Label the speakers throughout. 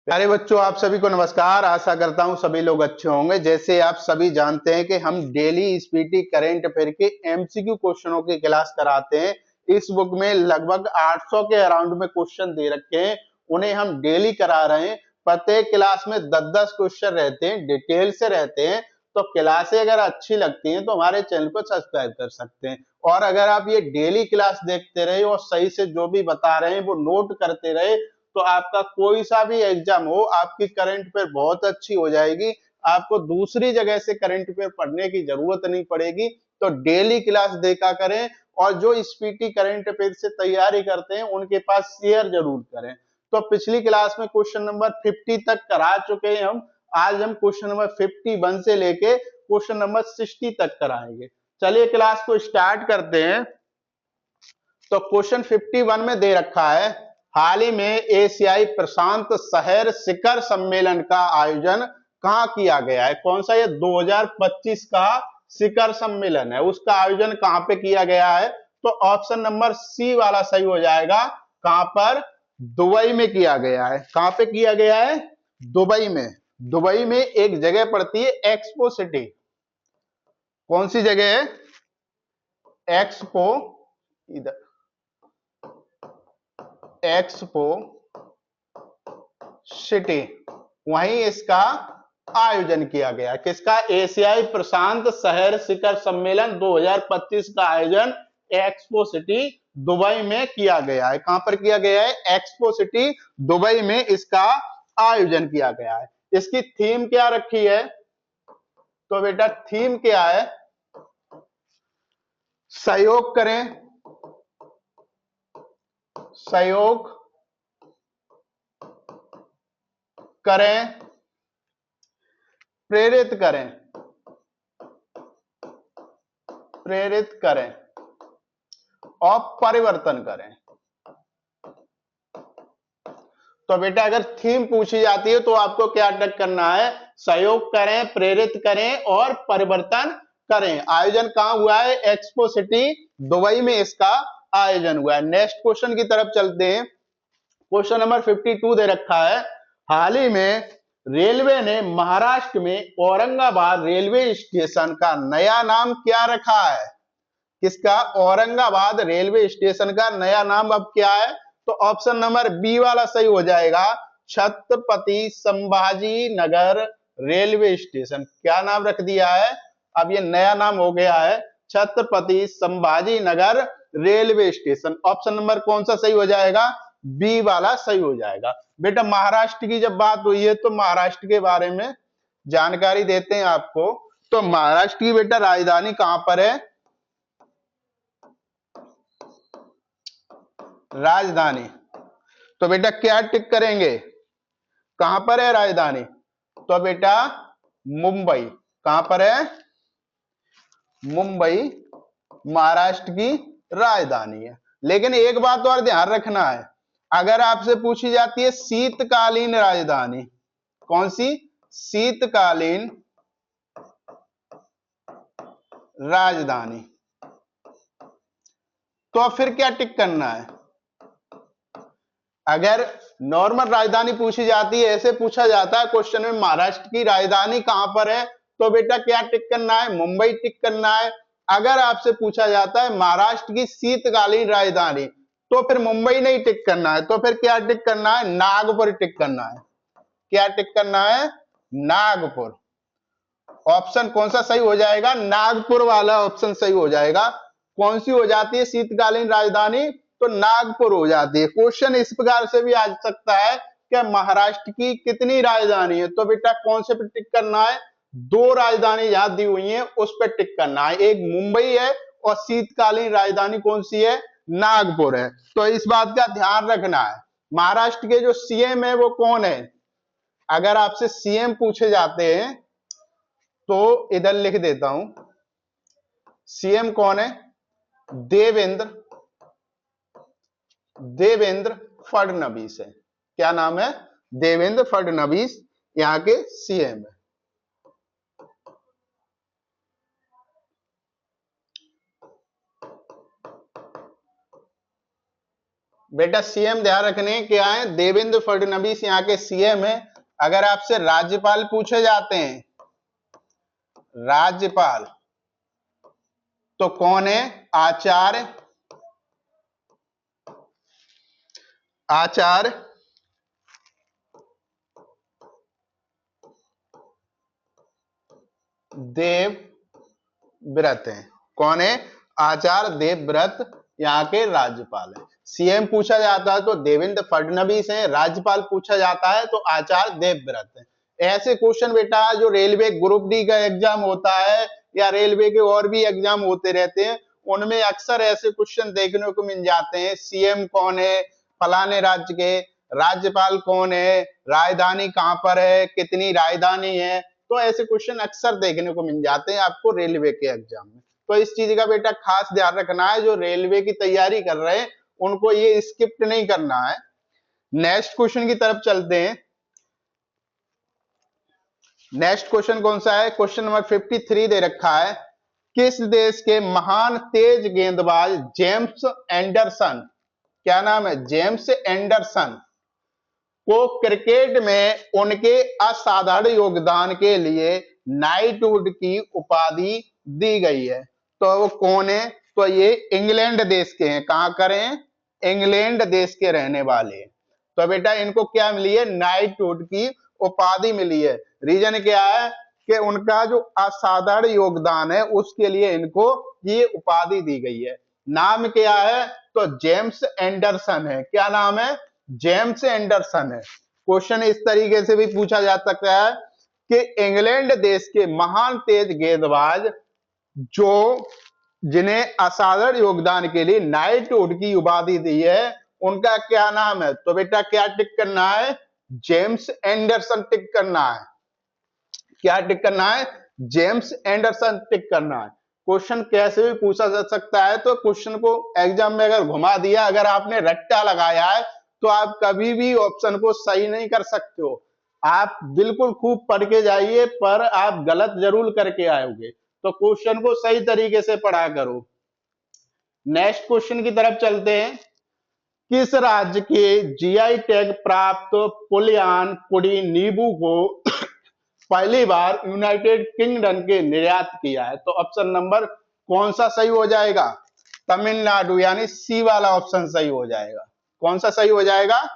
Speaker 1: प्यारे बच्चों, आप सभी को नमस्कार। आशा करता हूं सभी लोग अच्छे होंगे। जैसे आप सभी जानते हैं कि हम डेली स्पीटी करंट अफेयर के एमसीक्यू क्वेश्चनों की क्लास कराते हैं। इस बुक में लगभग 800 के अराउंड में क्वेश्चन दे रखे हैं, उन्हें हम डेली करा रहे हैं। प्रत्येक क्लास में 10-10 क्वेश्चन रहते हैं, डिटेल से रहते हैं। तो क्लासें अगर अच्छी लगती हैं तो हमारे चैनल को सब्सक्राइब कर सकते हैं। और अगर आप ये डेली क्लास देखते रहे और सही से जो भी बता रहे हैं वो नोट करते रहे तो आपका कोई सा भी एग्जाम हो, आपकी करंट अफेयर बहुत अच्छी हो जाएगी। आपको दूसरी जगह से करंट अफेयर पढ़ने की जरूरत नहीं पड़ेगी। तो डेली क्लास देखा करें और जो स्पीटी करंट अफेयर से तैयारी करते हैं उनके पास शेयर जरूर करें। तो पिछली क्लास में क्वेश्चन नंबर 50 तक करा चुके हैं हम। आज हम क्वेश्चन नंबर 51 से लेके क्वेश्चन नंबर 60 तक कराएंगे। चलिए क्लास को स्टार्ट करते हैं। तो क्वेश्चन 51 में दे रखा है, हाल ही में एशियाई प्रशांत शहर शिखर सम्मेलन का आयोजन कहां किया गया है। कौन सा? ये 2025 का शिखर सम्मेलन है, उसका आयोजन कहां पे किया गया है? तो ऑप्शन नंबर सी वाला सही हो जाएगा। कहां पर? दुबई में किया गया है। कहां पे किया गया है? दुबई में। दुबई में एक जगह पड़ती है एक्सपो सिटी। कौन सी जगह है? एक्सपो, इधर एक्सपो सिटी, वहीं इसका आयोजन किया गया। किसका? एशियाई प्रशांत शहर शिखर सम्मेलन 2025 का आयोजन एक्सपो सिटी दुबई में किया गया है। कहां पर किया गया है? एक्सपो सिटी दुबई में इसका आयोजन किया गया है। इसकी थीम क्या रखी है? तो बेटा थीम क्या है? सहयोग करें, सहयोग करें, प्रेरित करें, प्रेरित करें और परिवर्तन करें। तो बेटा अगर थीम पूछी जाती है तो आपको क्या टक करना है? सहयोग करें, प्रेरित करें और परिवर्तन करें। आयोजन कहां हुआ है? एक्सपो सिटी दुबई में इसका आयोजन हुआ है। नेक्स्ट क्वेश्चन की तरफ चलते हैं। क्वेश्चन नंबर 52 दे रखा है, हाल ही में रेलवे ने महाराष्ट्र में औरंगाबाद रेलवे स्टेशन का नया नाम क्या रखा है? किसका? औरंगाबाद रेलवे स्टेशन का नया नाम अब क्या है? तो ऑप्शन नंबर बी वाला सही हो जाएगा। Chhatrapati Sambhaji Nagar railway station. क्या नाम रख दिया है? अब ये नया नाम हो गया है Chhatrapati Sambhaji Nagar railway station. Option number कौन सा सही हो जाएगा? बी वाला सही हो जाएगा। बेटा महाराष्ट्र की जब बात हुई है तो महाराष्ट्र के बारे में जानकारी देते हैं आपको। तो महाराष्ट्र की बेटा राजधानी कहां पर है? राजधानी। तो बेटा क्या टिक करेंगे? कहां पर है राजधानी? तो बेटा मुंबई। कहां पर है? मुंबई महाराष्ट्र की राजधानी है। लेकिन एक बात और ध्यान रखना है, अगर आपसे पूछी जाती है शीतकालीन राजधानी, कौन सी? शीतकालीन राजधानी, तो फिर क्या टिक करना है? अगर नॉर्मल राजधानी पूछी जाती है, ऐसे पूछा जाता है क्वेश्चन में महाराष्ट्र की राजधानी कहां पर है, तो बेटा क्या टिक करना है? मुंबई टिक करना है। अगर आपसे पूछा जाता है महाराष्ट्र की शीतकालीन राजधानी, तो फिर मुंबई नहीं टिक करना है, तो फिर क्या टिक करना है? नागपुर टिक करना है। क्या टिक करना है? नागपुर। ऑप्शन कौन सा सही हो जाएगा? नागपुर वाला ऑप्शन सही हो जाएगा। कौन सी हो जाती है शीतकालीन राजधानी? तो नागपुर हो जाती है। क्वेश्चन इस प्रकार से भी आ सकता है कि महाराष्ट्र की कितनी राजधानी है, तो बेटा कौन से पे टिक करना है? दो राजधानी जहां दी हुई है उस पर टिक करना है। एक मुंबई है और शीतकालीन राजधानी कौन सी है? नागपुर है। तो इस बात का ध्यान रखना है। महाराष्ट्र के जो सीएम है वो कौन है? अगर आपसे सीएम पूछे जाते हैं तो इधर लिख देता हूं, सीएम कौन है? देवेंद्र, देवेंद्र फडणवीस है। क्या नाम है? देवेंद्र फडणवीस यहाँ के सीएम है। बेटा सीएम ध्यान रखने क्या है, देवेंद्र फडणवीस यहाँ के सीएम है। अगर आपसे राज्यपाल पूछे जाते हैं, राज्यपाल, तो कौन है? आचार्य, आचार्य देवव्रत है। कौन है? आचार्य देवव्रत यहाँ के राज्यपाल है। सीएम पूछा जाता है तो देवेंद्र फडणवीस है, राज्यपाल पूछा जाता है तो आचार्य देवव्रत है। ऐसे क्वेश्चन बेटा जो रेलवे ग्रुप डी का एग्जाम होता है या रेलवे के और भी एग्जाम होते रहते हैं, उनमें अक्सर ऐसे क्वेश्चन देखने को मिल जाते हैं। सीएम कौन है फलाने राज्य के, राज्यपाल कौन है, राजधानी कहां पर है, कितनी राजधानी है। तो ऐसे क्वेश्चन अक्सर देखने को मिल जाते हैं आपको रेलवे के एग्जाम में। तो इस चीज का बेटा खास ध्यान रखना है, जो रेलवे की तैयारी कर रहे हैं उनको ये स्किप नहीं करना है। नेक्स्ट क्वेश्चन की तरफ चलते हैं। नेक्स्ट क्वेश्चन कौन सा है? क्वेश्चन नंबर 53 दे रखा है, किस देश के महान तेज गेंदबाज जेम्स एंडरसन, क्या नाम है? जेम्स एंडरसन को क्रिकेट में उनके असाधारण योगदान के लिए नाइटहुड की उपाधि दी गई है। तो वो कौन है? तो ये इंग्लैंड देश के हैं। कहां करें? इंग्लैंड देश के रहने वाले हैं। तो बेटा इनको क्या मिली है? नाइटहुड की उपाधि मिली है। रीजन क्या है कि उनका जो असाधारण योगदान है उसके लिए इनको ये उपाधि दी गई है। नाम क्या है? तो जेम्स एंडरसन है। क्या नाम है? जेम्स एंडरसन है। क्वेश्चन इस तरीके से भी पूछा जा सकता है कि इंग्लैंड देश के महान तेज गेंदबाज जो जिन्हें असाधारण योगदान के लिए नाइटहुड की उपाधि दी है, उनका क्या नाम है? तो बेटा क्या टिक करना है? जेम्स एंडरसन टिक करना है। क्या टिक करना है? जेम्स एंडरसन टिक करना है। क्वेश्चन कैसे भी पूछा जा सकता है, तो क्वेश्चन को एग्जाम में अगर घुमा दिया, अगर आपने रट्टा लगाया है तो आप कभी भी ऑप्शन को सही नहीं कर सकते हो। आप बिल्कुल खूब पढ़ के जाइए, पर आप गलत जरूर करके आओगे। तो क्वेश्चन को सही तरीके से पढ़ा करो। नेक्स्ट क्वेश्चन की तरफ चलते हैं। किस राज्य के जीआई टैग प्राप्त पुलियान कुड़ी नींबू को पहली बार यूनाइटेड किंगडम के निर्यात किया है? तो ऑप्शन नंबर कौन सा सही हो जाएगा? तमिलनाडु, यानी सी वाला ऑप्शन सही हो जाएगा। कौन सा सही हो जाएगा?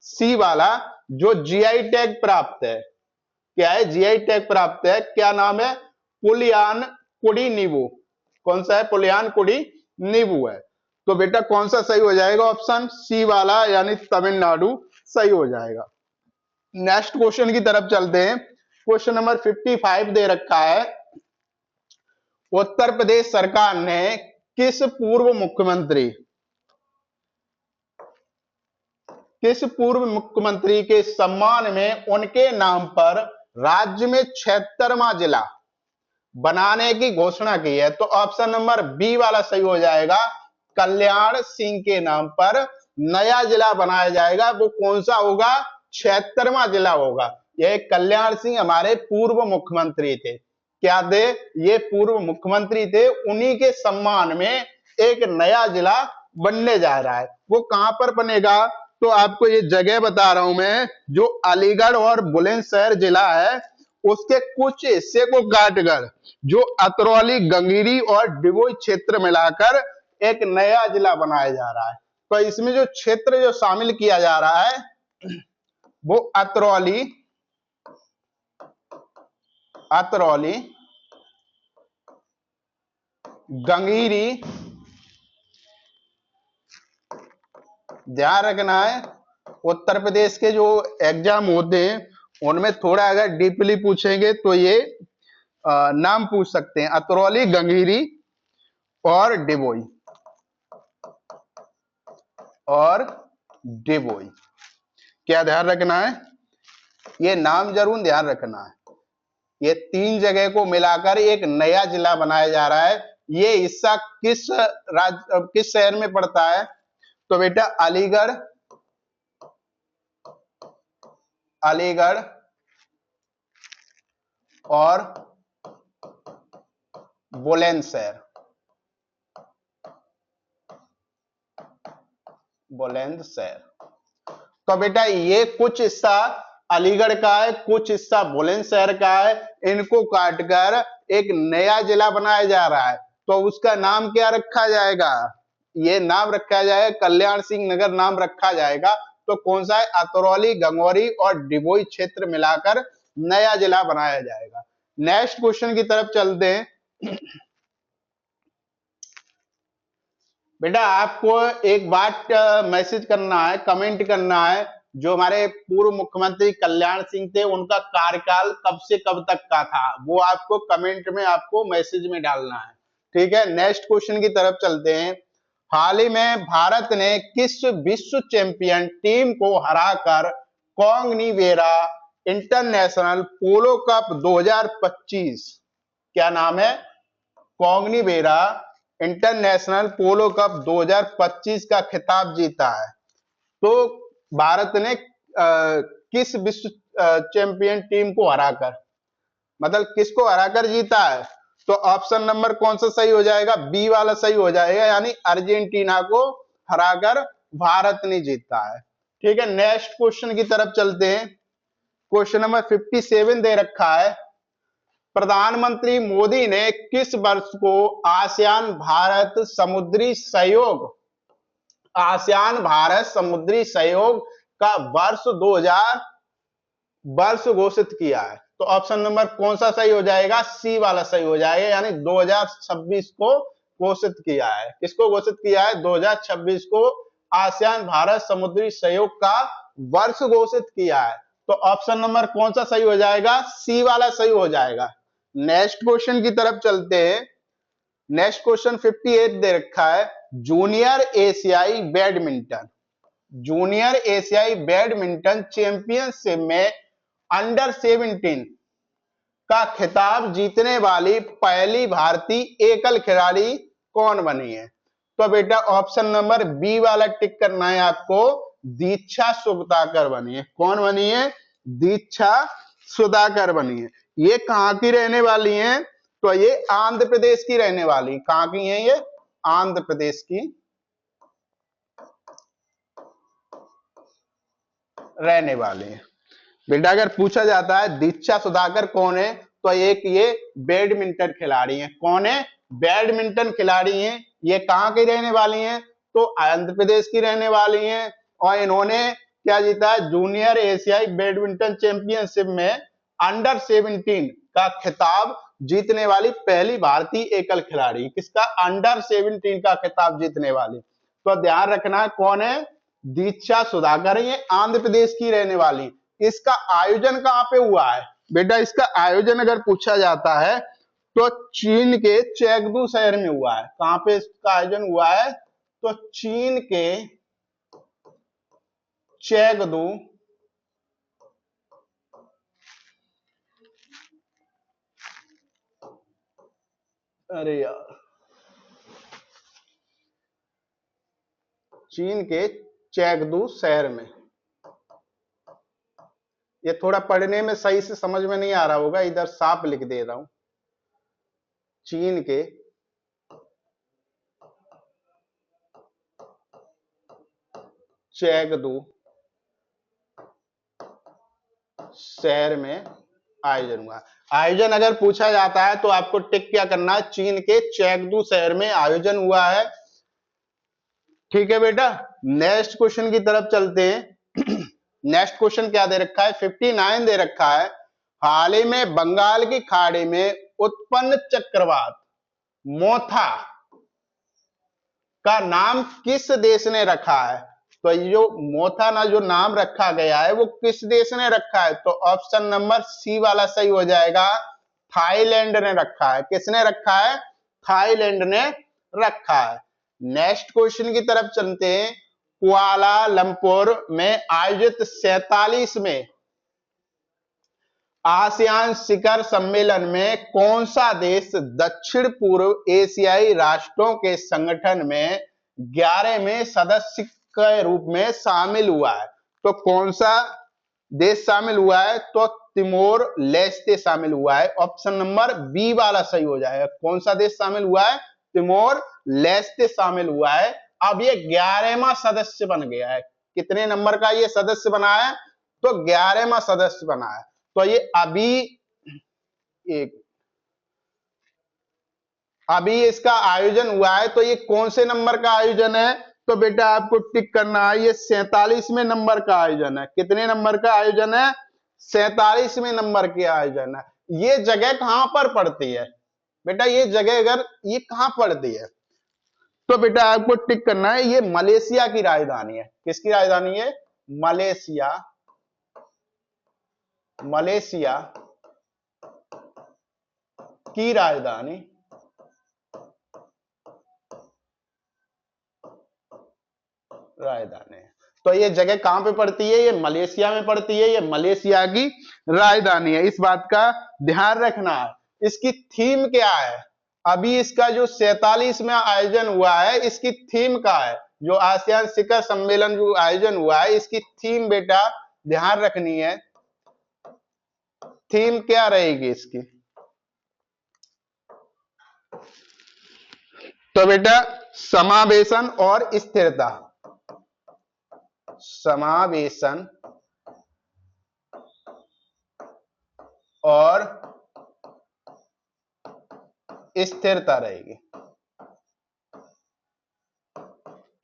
Speaker 1: सी वाला, जो जीआई टैग प्राप्त है। क्या है? जीआई टैग प्राप्त है। क्या नाम है? पुलियान कुड़ी नींबू। कौन सा है? पुलियान कुड़ी नींबू है। तो बेटा कौन सा सही हो जाएगा? ऑप्शन सी वाला, यानी तमिलनाडु सही हो जाएगा। नेक्स्ट क्वेश्चन की तरफ चलते हैं। क्वेश्चन नंबर 55 दे रखा है, उत्तर प्रदेश सरकार ने किस पूर्व मुख्यमंत्री के सम्मान में उनके नाम पर राज्य में 76वां जिला बनाने की घोषणा की है? तो ऑप्शन नंबर बी वाला सही हो जाएगा। कल्याण सिंह के नाम पर नया जिला बनाया जाएगा। वो कौन सा होगा? 76वां जिला होगा। यह कल्याण सिंह हमारे पूर्व मुख्यमंत्री थे। क्या थे? ये पूर्व मुख्यमंत्री थे। उन्हीं के सम्मान में एक नया जिला बनने जा रहा है। वो कहां पर बनेगा? तो आपको ये जगह बता रहा हूं मैं, जो अलीगढ़ और बुलंदशहर जिला है उसके कुछ हिस्से को काटकर जो अतरौली, गंगीरी और डिगोई क्षेत्र मिलाकर एक नया जिला बनाया जा रहा है। तो इसमें जो क्षेत्र जो शामिल किया जा रहा है वो अतरौली, गंगीरी, ध्यान रखना है उत्तर प्रदेश के जो एग्जाम होते हैं उनमें थोड़ा अगर डीपली पूछेंगे तो ये नाम पूछ सकते हैं, अतरौली, गंगीरी और डिबोई, और डिबोई। क्या ध्यान रखना है? ये नाम जरूर ध्यान रखना है। ये तीन जगह को मिलाकर एक नया जिला बनाया जा रहा है। ये हिस्सा किस शहर में पड़ता है? तो बेटा अलीगढ़, और बुलंदशहर। बुलंदशहर। तो बेटा ये कुछ हिस्सा अलीगढ़ का है, कुछ हिस्सा बुलंदशहर का है, इनको काटकर एक नया जिला बनाया जा रहा है। तो उसका नाम क्या रखा जाएगा? ये नाम रखा जाएगा कल्याण सिंह नगर नाम रखा जाएगा। तो कौन सा है? अतरौली, गंगौरी और डिबोई क्षेत्र मिलाकर नया जिला बनाया जाएगा। नेक्स्ट क्वेश्चन की तरफ चलते हैं। बेटा आपको एक बात मैसेज करना है, कमेंट करना है, जो हमारे पूर्व मुख्यमंत्री कल्याण सिंह थे उनका कार्यकाल कब से कब तक का था, वो आपको कमेंट में आपको मैसेज में डालना है। ठीक है, नेक्स्ट क्वेश्चन की तरफ चलते हैं। हाल ही में भारत ने किस विश्व चैंपियन टीम को हराकर कॉन्गनीवेरा इंटरनेशनल पोलो कप 2025, क्या नाम है? कॉन्गनीवेरा इंटरनेशनल पोलो कप 2025 का खिताब जीता है? तो भारत ने किस विश्व चैंपियन टीम को हराकर, मतलब किसको हराकर जीता है? तो ऑप्शन नंबर कौन सा सही हो जाएगा? बी वाला सही हो जाएगा, यानी अर्जेंटीना को हराकर भारत ने जीता है। ठीक है, नेक्स्ट क्वेश्चन की तरफ चलते हैं। क्वेश्चन नंबर 57 दे रखा है। प्रधानमंत्री मोदी ने किस वर्ष को आसियान भारत समुद्री सहयोग, आसियान भारत समुद्री सहयोग का वर्ष 2000 वर्ष घोषित किया है? तो ऑप्शन नंबर कौन सा सही हो जाएगा? सी वाला सही हो जाएगा, यानी 2026 को घोषित किया है। किसको घोषित किया है? 2026 को आसियान भारत समुद्री सहयोग का वर्ष घोषित किया है। तो ऑप्शन नंबर कौन सा सही हो जाएगा? सी वाला सही हो जाएगा। नेक्स्ट क्वेश्चन की तरफ चलते हैं। नेक्स्ट क्वेश्चन 58 दे रखा है। जूनियर एशियाई बैडमिंटन, जूनियर एशियाई बैडमिंटन चैंपियनशिप में अंडर 17 का खिताब जीतने वाली पहली भारतीय एकल खिलाड़ी कौन बनी है? तो बेटा ऑप्शन नंबर बी वाला टिक करना है आपको, दीक्षा सुधाकर बनी है। कौन बनी है? दीक्षा सुधाकर बनी है। ये कहां की रहने वाली हैं? तो ये आंध्र प्रदेश की रहने वाली। कहां की हैं ये? आंध्र प्रदेश की रहने वाले हैं। बेटा अगर पूछा जाता है दीक्षा सुधाकर कौन है, तो एक ये बैडमिंटन खिलाड़ी है। कौन है? बैडमिंटन खिलाड़ी हैं। ये कहां की रहने वाली हैं? तो आंध्र प्रदेश की रहने वाली हैं। और इन्होंने क्या जीता है? जूनियर एशियाई बैडमिंटन चैंपियनशिप में अंडर 17 का खिताब जीतने वाली पहली भारतीय एकल खिलाड़ी। किसका? अंडर 17 का खिताब जीतने वाली। तो ध्यान रखना है कौन है? दीक्षा सुधाकर। ये आंध्र प्रदेश की रहने वाली। इसका आयोजन कहां पे हुआ है? बेटा इसका आयोजन अगर पूछा जाता है तो चीन के चेंगडू शहर में हुआ है। कहां पे इसका आयोजन हुआ है? तो चीन के चेंगडू, अरे यार, चीन के चेंगडू शहर में। ये थोड़ा पढ़ने में सही से समझ में नहीं आ रहा होगा, इधर साफ लिख दे रहा हूं। चीन के चेंगडू शहर में आयोजन हुआ। आयोजन अगर पूछा जाता है तो आपको टिक क्या करना है? चीन के चेंगडू शहर में आयोजन हुआ है। ठीक है बेटा, नेक्स्ट क्वेश्चन की तरफ चलते हैं। नेक्स्ट क्वेश्चन क्या दे रखा है? 59 दे रखा है। हाल ही में बंगाल की खाड़ी में उत्पन्न चक्रवात मोथा का नाम किस देश ने रखा है? तो ये जो मोथा ना जो नाम रखा गया है वो किस देश ने रखा है? तो ऑप्शन नंबर सी वाला सही हो जाएगा, थाईलैंड ने रखा है। किसने रखा है? थाईलैंड ने रखा है। नेक्स्ट क्वेश्चन की तरफ चलते हैं। कुआलालंपुर में आयोजित 47वें आसियान शिखर सम्मेलन में कौन सा देश दक्षिण पूर्व एशियाई राष्ट्रों के संगठन में 11वें सदस्य के रूप में शामिल हुआ है? तो कौन सा देश शामिल हुआ है? तो तिमोर लेस्ते शामिल हुआ है। ऑप्शन नंबर बी वाला सही हो जाएगा। कौन सा देश शामिल हुआ है? तिमोर लेस्ते शामिल हुआ है अब ये 11वां सदस्य बन गया है। कितने नंबर का ये सदस्य बना है? तो 11वां सदस्य बना है। तो ये अभी इसका आयोजन हुआ है, तो ये कौन से नंबर का आयोजन है? तो बेटा आपको टिक करना है, ये 47वें नंबर का आयोजन है। कितने नंबर का आयोजन है? 47वें नंबर के आयोजन है। ये जगह कहां पर पड़ती है बेटा? ये जगह अगर ये कहां पड़ती है तो बेटा आपको टिक करना है, ये मलेशिया की राजधानी है। किसकी राजधानी है? मलेशिया। मलेशिया की राजधानी राजधानी है। तो ये जगह कहां पे पड़ती है? ये मलेशिया में पड़ती है। ये मलेशिया की राजधानी है, इस बात का ध्यान रखना है। इसकी थीम क्या है? अभी इसका जो 47वां आयोजन हुआ है, इसकी थीम क्या है? जो आसियान शिखर सम्मेलन जो आयोजन हुआ है, इसकी थीम बेटा ध्यान रखनी है। थीम क्या रहेगी इसकी? तो बेटा समावेशन और स्थिरता। समावेशन और स्थिरता रहेगी।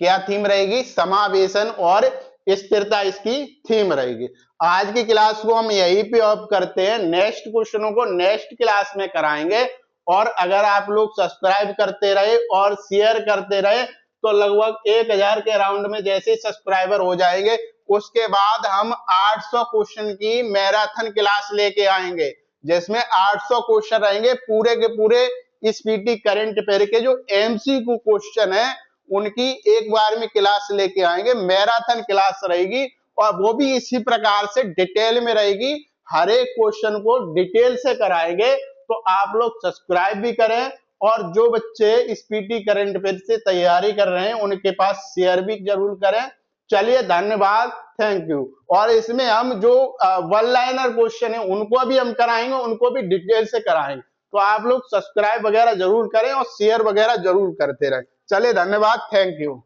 Speaker 1: क्या थीम रहेगी? समावेशन और स्थिरता इसकी थीम रहेगी। आज की क्लास को हम यहीं पे ऑफ करते हैं। नेक्स्ट क्वेश्चनों को नेक्स्ट क्लास में कराएंगे। और अगर आप लोग सब्सक्राइब करते रहे और शेयर करते रहे तो लगभग 1000 के राउंड में जैसे सब्सक्राइबर हो जाएंगे, उसके बाद हम 800 क्वेश्चन की मैराथन क्लास लेके आएंगे, जिसमें 800 क्वेश्चन रहेंगे पूरे के पूरे स्पीटी करंट अफेयर के जो एमसीक्यू क्वेश्चन है उनकी एक बार में क्लास लेके आएंगे। मैराथन क्लास रहेगी और वो भी इसी प्रकार से डिटेल में रहेगी। हर एक क्वेश्चन को डिटेल से कराएंगे। तो आप लोग सब्सक्राइब भी करें और जो बच्चे स्पीटी करंट अफेयर से तैयारी कर रहे हैं उनके पास शेयर भी जरूर करें। चलिए धन्यवाद, थैंक यू। और इसमें हम जो वन लाइनर क्वेश्चन है उनको भी हम कराएंगे, उनको भी डिटेल से कराएंगे। तो आप लोग सब्सक्राइब वगैरह जरूर करें और शेयर वगैरह जरूर करते रहें। चलिए धन्यवाद, थैंक यू।